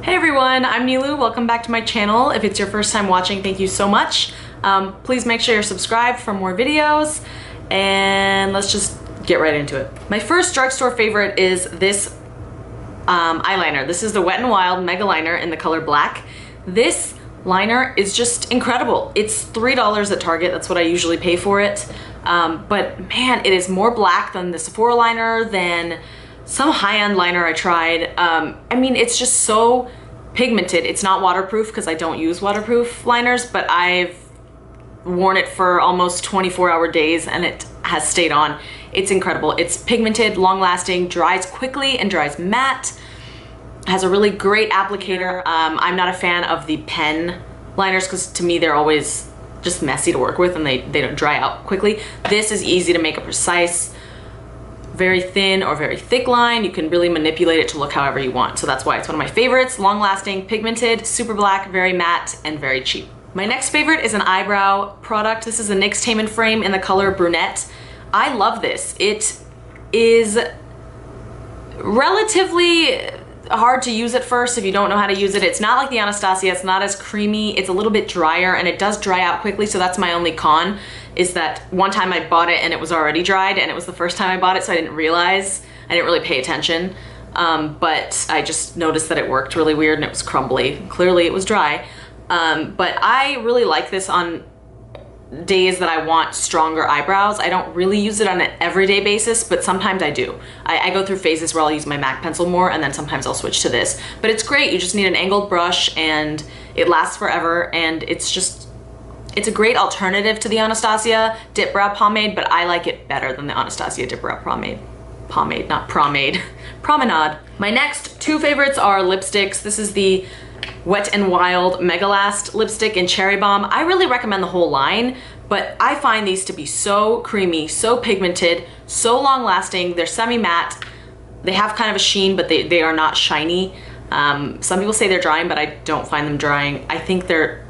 Hey everyone, I'm Neelou. Welcome back to my channel. If it's your first time watching, thank you so much. Please make sure you're subscribed for more videos, and let's just get right into it. My first drugstore favorite is this eyeliner. This is the Wet n Wild Mega Liner in the color black. This liner is just incredible. It's $3 at Target. That's what I usually pay for it. But man, it is more black than the Sephora liner, than some high-end liner I tried. I mean, it's just so pigmented. It's not waterproof because I don't use waterproof liners, but I've worn it for almost 24-hour days and it has stayed on. It's incredible. It's pigmented, long-lasting, dries quickly and dries matte. Has a really great applicator. I'm not a fan of the pen liners because to me they're always just messy to work with and they don't dry out quickly. This is easy to make a precise, very thin or very thick line. You can really manipulate it to look however you want. So that's why it's one of my favorites. Long lasting, pigmented, super black, very matte, and very cheap. My next favorite is an eyebrow product. This is a NYX Tame & Frame in the color brunette. I love this. It is relatively hard to use at first if you don't know how to use it. It's not like the Anastasia, it's not as creamy, it's a little bit drier and it does dry out quickly, so that's my only con, is that one time I bought it and it was already dried and it was the first time I bought it, so I didn't realize, I didn't really pay attention, but I just noticed that it worked really weird and it was crumbly. Clearly it was dry, but I really like this on days that I want stronger eyebrows. I don't really use it on an everyday basis, but sometimes I do. I go through phases where I'll use my MAC pencil more and then sometimes I'll switch to this. But it's great. You just need an angled brush and it lasts forever, and it's a great alternative to the Anastasia Dip Brow Pomade, but I like it better than the Anastasia Dip Brow Pomade. Pomade, not pomade. Promenade. My next two favorites are lipsticks. This is the Wet n Wild Mega Last lipstick in Cherry Bomb. I really recommend the whole line, but I find these to be so creamy, so pigmented, so long lasting. They're semi-matte. They have kind of a sheen, but they are not shiny. Some people say they're drying, but I don't find them drying. I think they're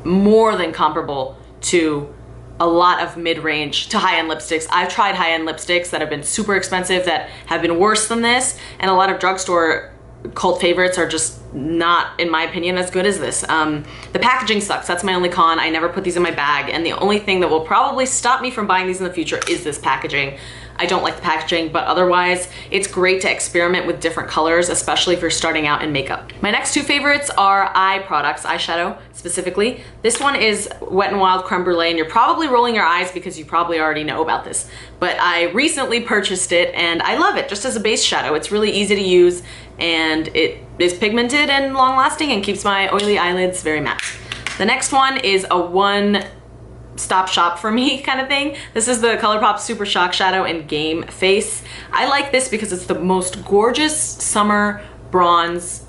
more than comparable to a lot of mid-range to high-end lipsticks. I've tried high-end lipsticks that have been super expensive that have been worse than this, and a lot of drugstore cult favorites are just not, in my opinion, as good as this. The packaging sucks. That's my only con. I never put these in my bag, and the only thing that will probably stop me from buying these in the future is this packaging. I don't like the packaging, but otherwise it's great to experiment with different colors, especially if you're starting out in makeup. My next two favorites are eye products, eyeshadow specifically. This one is Wet n Wild Creme Brulee, and you're probably rolling your eyes because you probably already know about this, but I recently purchased it and I love it just as a base shadow. It's really easy to use and it is pigmented and long lasting and keeps my oily eyelids very matte. The next one is a one-stop shop for me kind of thing. This is the ColourPop Super Shock Shadow in Game Face. I like this because it's the most gorgeous summer bronze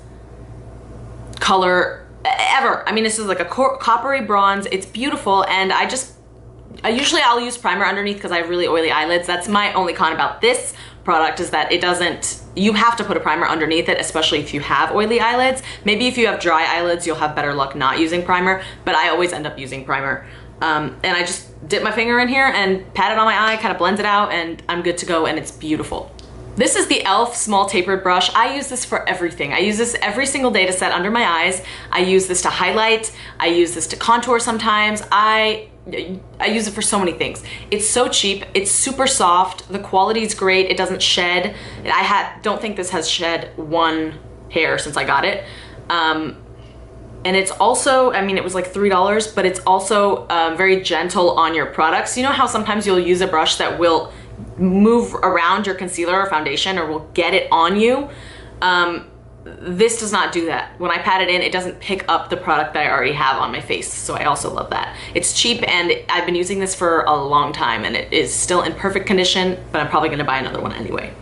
color ever. I mean, this is like a coppery bronze. It's beautiful, and usually I'll use primer underneath because I have really oily eyelids. That's my only con about this product, is that it doesn't, you have to put a primer underneath it, especially if you have oily eyelids. Maybe if you have dry eyelids, you'll have better luck not using primer, but I always end up using primer. And I just dip my finger in here and pat it on my eye, kind of blends it out, and I'm good to go, and it's beautiful. This is the e.l.f. small tapered brush. I use this for everything. I use this every single day to set under my eyes. I use this to highlight. I use this to contour sometimes. I use it for so many things. It's so cheap. It's super soft. The quality is great. It doesn't shed. Don't think this has shed one hair since I got it. And it's also, I mean, it was like $3, but it's also very gentle on your products. You know how sometimes you'll use a brush that will move around your concealer or foundation or will get it on you? This does not do that. When I pat it in, it doesn't pick up the product that I already have on my face, so I also love that. It's cheap, and I've been using this for a long time, and it is still in perfect condition, but I'm probably gonna buy another one anyway.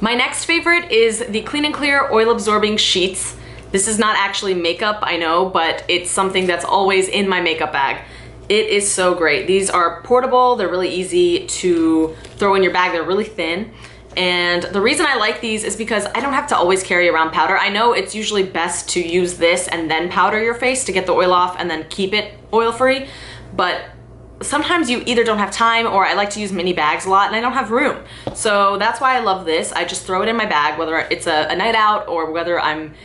My next favorite is the Clean & Clear Oil Absorbing Sheets. This is not actually makeup, I know, but it's something that's always in my makeup bag. It is so great. These are portable, they're really easy to throw in your bag, they're really thin. And the reason I like these is because I don't have to always carry around powder. I know it's usually best to use this and then powder your face to get the oil off and then keep it oil-free, but sometimes you either don't have time, or I like to use mini bags a lot and I don't have room. So that's why I love this. I just throw it in my bag, whether it's a night out or whether I'm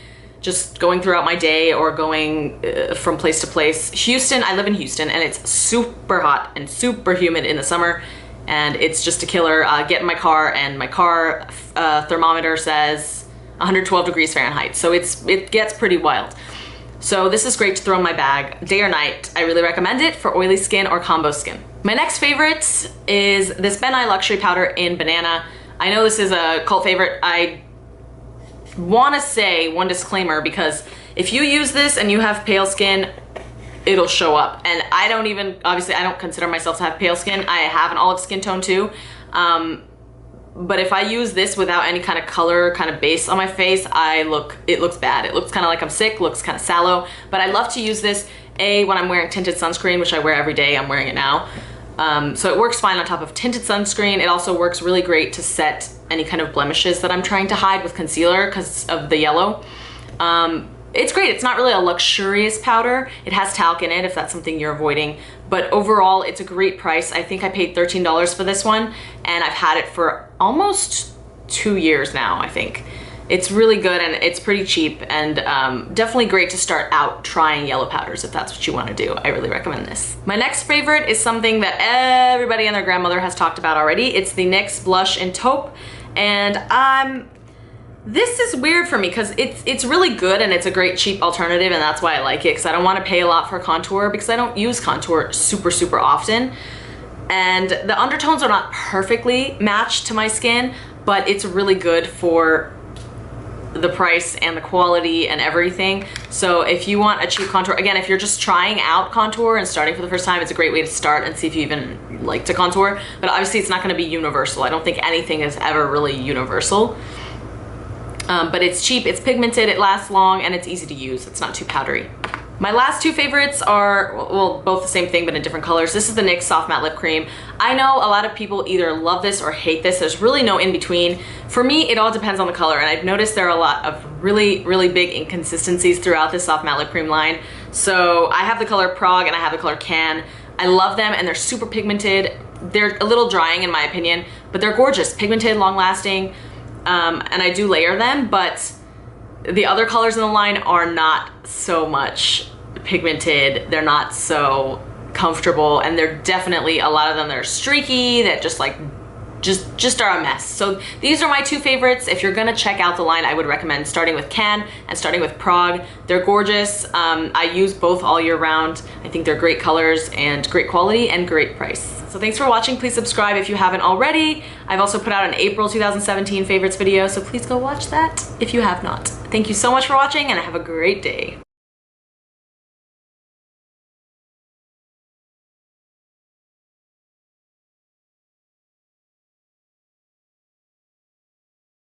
just going throughout my day or going from place to place. Houston, I live in Houston, and it's super hot and super humid in the summer, and it's just a killer. Get in my car, and my car thermometer says 112 degrees Fahrenheit, so it gets pretty wild. So this is great to throw in my bag day or night. I really recommend it for oily skin or combo skin. My next favorite is this Ben Nye Luxury Powder in Banana. I know this is a cult favorite. I want to say one disclaimer, because if you use this and you have pale skin, it'll show up. And I don't even, obviously I don't consider myself to have pale skin. I have an olive skin tone too. But if I use this without any kind of color, kind of base on my face, it looks bad. It looks kind of like I'm sick, looks kind of sallow. But I love to use this, when I'm wearing tinted sunscreen, which I wear every day. I'm wearing it now. So it works fine on top of tinted sunscreen. It also works really great to set any kind of blemishes that I'm trying to hide with concealer because of the yellow. It's great. It's not really a luxurious powder. It has talc in it if that's something you're avoiding. But overall, it's a great price. I think I paid $13 for this one, and I've had it for almost 2 years now, I think. It's really good, and it's pretty cheap, and definitely great to start out trying yellow powders if that's what you want to do. I really recommend this. My next favorite is something that everybody and their grandmother has talked about already. It's the NYX blush in taupe, and this is weird for me because it's really good and it's a great cheap alternative, and that's why I like it, because I don't want to pay a lot for contour because I don't use contour super often. And the undertones are not perfectly matched to my skin, but it's really good for the price and the quality and everything. So if you want a cheap contour, again, if you're just trying out contour and starting for the first time, it's a great way to start and see if you even like to contour. But obviously it's not going to be universal. I don't think anything is ever really universal. But it's cheap, it's pigmented, it lasts long, and it's easy to use. It's not too powdery. My last two favorites are, well, both the same thing but in different colors. This is the NYX Soft Matte Lip Cream. I know a lot of people either love this or hate this. There's really no in between. For me, it all depends on the color, and I've noticed there are a lot of really big inconsistencies throughout this Soft Matte Lip Cream line. So I have the color Prague and I have the color Can. I love them, and they're super pigmented. They're a little drying in my opinion, but they're gorgeous, pigmented, long lasting. And I do layer them, but the other colors in the line are not so much pigmented. They're not so comfortable, and they're definitely, a lot of them, they're streaky, that just are a mess. So these are my two favorites. If you're gonna check out the line, I would recommend starting with Can and starting with Prague. They're gorgeous. I use both all year round. I think they're great colors and great quality and great price. So thanks for watching. Please subscribe if you haven't already. I've also put out an April 2017 favorites video, so please go watch that if you have not. Thank you so much for watching, and have a great day.